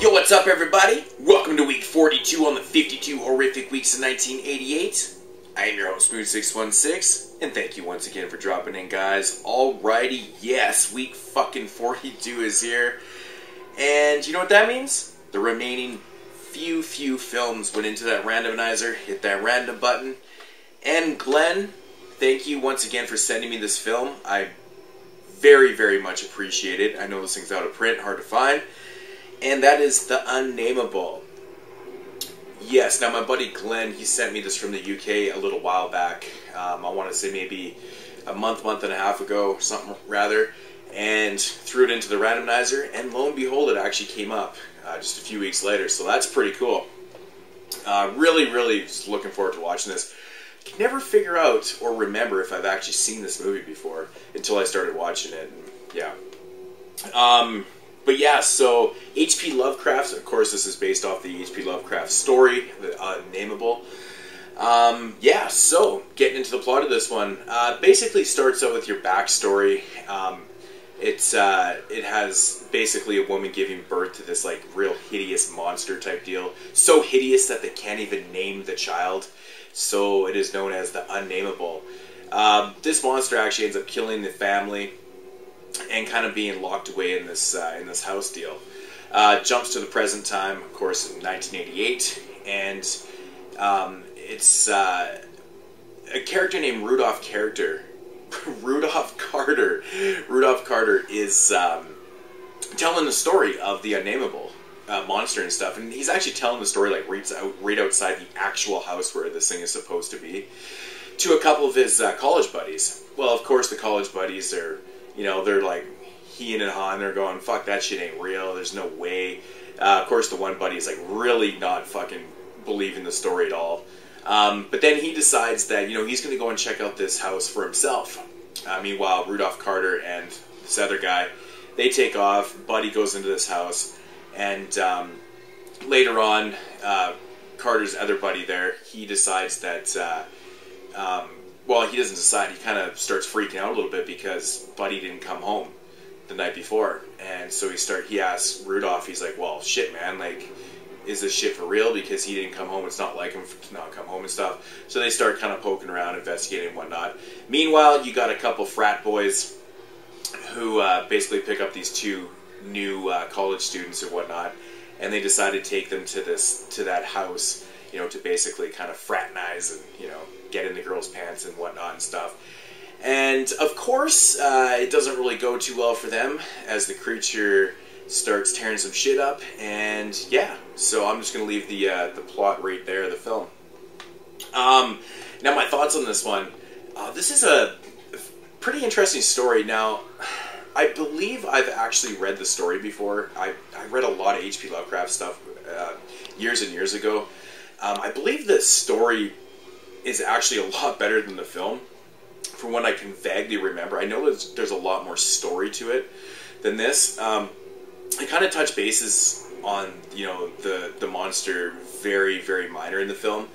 Yo, what's up everybody? Welcome to week 42 on the 52 horrific weeks of 1988. I am your host, Mood616, and thank you once again for dropping in, guys. Alrighty, yes, week fucking 42 is here. And you know what that means? The remaining few films went into that randomizer, hit that random button. And Glenn, thank you once again for sending me this film. I very much appreciate it. I know this thing's out of print, hard to find. And that is The UNnamable. Yes, now my buddy Glynn, he sent me this from the UK a little while back. I want to say maybe a month and a half ago, or something rather. And threw it into the randomizer, and lo and behold, it actually came up just a few weeks later. So that's pretty cool. Really just looking forward to watching this. I can never figure out or remember if I've actually seen this movie before until I started watching it. And yeah. But yeah, so H.P. Lovecraft, of course this is based off the H.P. Lovecraft story, The UNnamable. Yeah, so getting into the plot of this one, basically starts out with your backstory. It has basically a woman giving birth to this like real hideous monster type deal. So hideous that they can't even name the child. So it is known as the UNnamable. This monster actually ends up killing the family and kind of being locked away in this house deal. Jumps to the present time, of course, in 1988, and it's a character named Rudolph Carter. Rudolph Carter is telling the story of the UNnamable monster and stuff, and he's actually telling the story like right outside the actual house where this thing is supposed to be, to a couple of his college buddies. Well, of course, the college buddies are, you know, they're like heeing and hawing. They're going, fuck, that shit ain't real. There's no way. Of course, the one buddy is like really not fucking believing the story at all. But then he decides that, you know, he's going to go and check out this house for himself. Meanwhile, Rudolph Carter and this other guy, they take off. Buddy goes into this house. And later on, Carter's other buddy there, he decides that... well, he doesn't decide. He kind of starts freaking out a little bit because Buddy didn't come home the night before, and so he asks Rudolph. He's like, "Well, shit, man. Like, is this shit for real? Because he didn't come home. It's not like him to not come home and stuff." So they start kind of poking around, investigating and whatnot. Meanwhile, you got a couple frat boys who basically pick up these two new college students and whatnot, and they decide to take them to that house, you know, to basically kind of fraternize and, you know, get in the girls' pants and whatnot and stuff. And of course, it doesn't really go too well for them as the creature starts tearing some shit up. And yeah, so I'm just going to leave the plot right there of the film. Now my thoughts on this one. This is a pretty interesting story. Now, I believe I've actually read the story before. I read a lot of H.P. Lovecraft stuff years and years ago. I believe the story is actually a lot better than the film, from what I can vaguely remember. I know there's a lot more story to it than this. I kind of touch bases on, you know, the monster very minor in the film,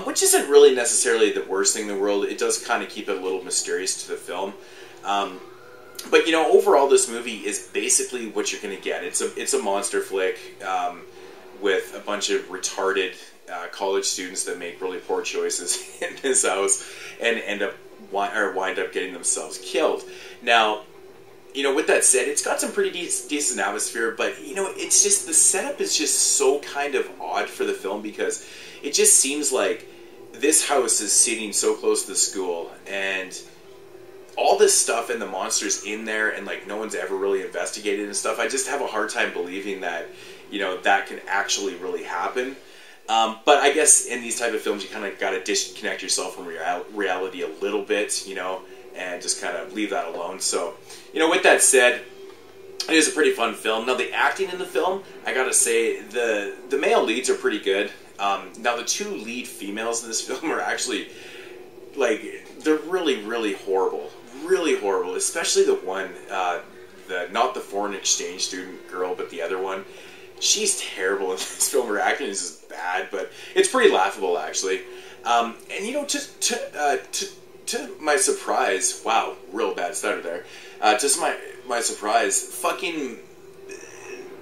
which isn't really necessarily the worst thing in the world. It does kind of keep it a little mysterious to the film. But, you know, overall this movie is basically what you're going to get. It's a monster flick with a bunch of retarded college students that make really poor choices in this house and wind up getting themselves killed. Now, you know, with that said, it's got some pretty decent atmosphere, but, you know, it's just, the setup is just so kind of odd for the film, because it just seems like this house is sitting so close to the school, and all this stuff and the monsters in there, and like no one's ever really investigated and stuff. I just have a hard time believing that, you know, that can actually really happen. But I guess in these type of films, you kind of got to disconnect yourself from reality a little bit, you know, and just kind of leave that alone. So, you know, with that said, it is a pretty fun film. Now, the acting in the film, I got to say, the male leads are pretty good. Now, the two lead females in this film are actually, like, they're really horrible. Really horrible, especially the one, not the foreign exchange student girl, but the other one. She's terrible in this film. Her acting is just bad, but it's pretty laughable, actually. And, you know, to my surprise, wow, real bad stutter there. Just my surprise, fucking,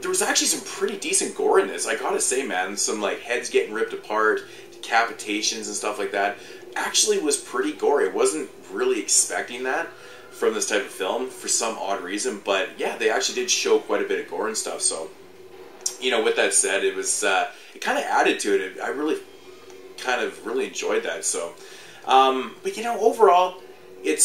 the there was actually some pretty decent gore in this. I gotta say, man, some like heads getting ripped apart, decapitations and stuff like that. Actually was pretty gory. I wasn't really expecting that from this type of film for some odd reason, but yeah, they actually did show quite a bit of gore and stuff. So, you know, with that said, it was it kind of added to it. I really kind of really enjoyed that. So, but you know, overall, it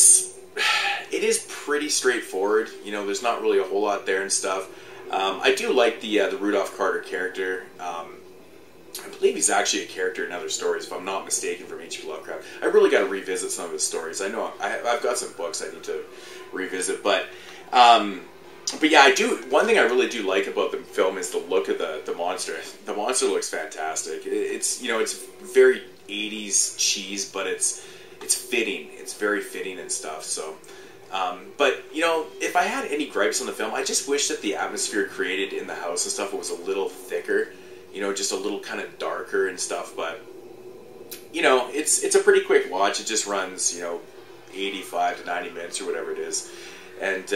is pretty straightforward. You know, there's not really a whole lot there and stuff. I do like the Rudolph Carter character. I believe he's actually a character in other stories, if I'm not mistaken, from H.P. Lovecraft. I really got to revisit some of his stories. I know I've got some books I need to revisit, but yeah, I do. One thing I really do like about the film is the look of the monster. The monster looks fantastic. It's, you know, it's very 80s cheese, but it's fitting. It's very fitting and stuff. So, but you know, if I had any gripes on the film, I just wish that the atmosphere created in the house and stuff was a little thicker. You know, just a little kind of darker and stuff, but, you know, it's a pretty quick watch. It just runs, you know, 85 to 90 minutes or whatever it is. And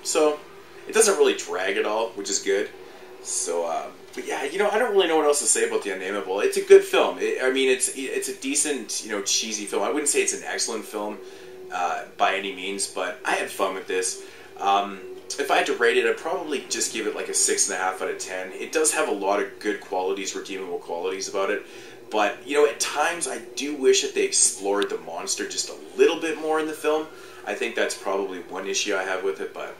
so it doesn't really drag at all, which is good. So, but yeah, you know, I don't really know what else to say about The Unnamable. It's a good film. I mean, it's a decent, you know, cheesy film. I wouldn't say it's an excellent film by any means, but I had fun with this. If I had to rate it, I'd probably just give it like a 6.5 out of 10. It does have a lot of good qualities, redeemable qualities about it. But, you know, at times I do wish that they explored the monster just a little bit more in the film. I think that's probably one issue I have with it, but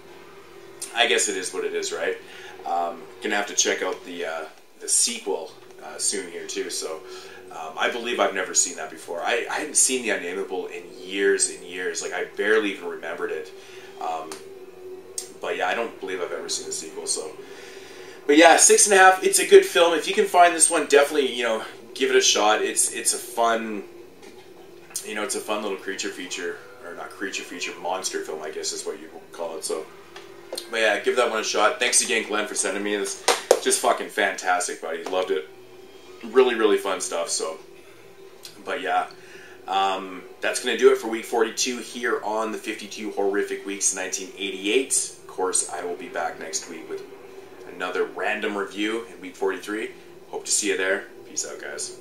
I guess it is what it is, right? Gonna have to check out the sequel soon here too. So I believe I've never seen that before. I hadn't seen The Unnamable in years and years. Like, I barely even remembered it. But yeah, I don't believe I've ever seen the sequel. So, but yeah, 6.5. It's a good film. If you can find this one, definitely, you know, give it a shot. It's a fun, you know, it's a fun little creature feature, or not creature feature, monster film, I guess is what you call it. So, but yeah, give that one a shot. Thanks again, Glenn, for sending me this. Just fucking fantastic, buddy. Loved it. Really, really fun stuff. So, but yeah. That's going to do it for week 42 here on the 52 Horrific Weeks 1988. Of course, I will be back next week with another random review in week 43. Hope to see you there. Peace out, guys.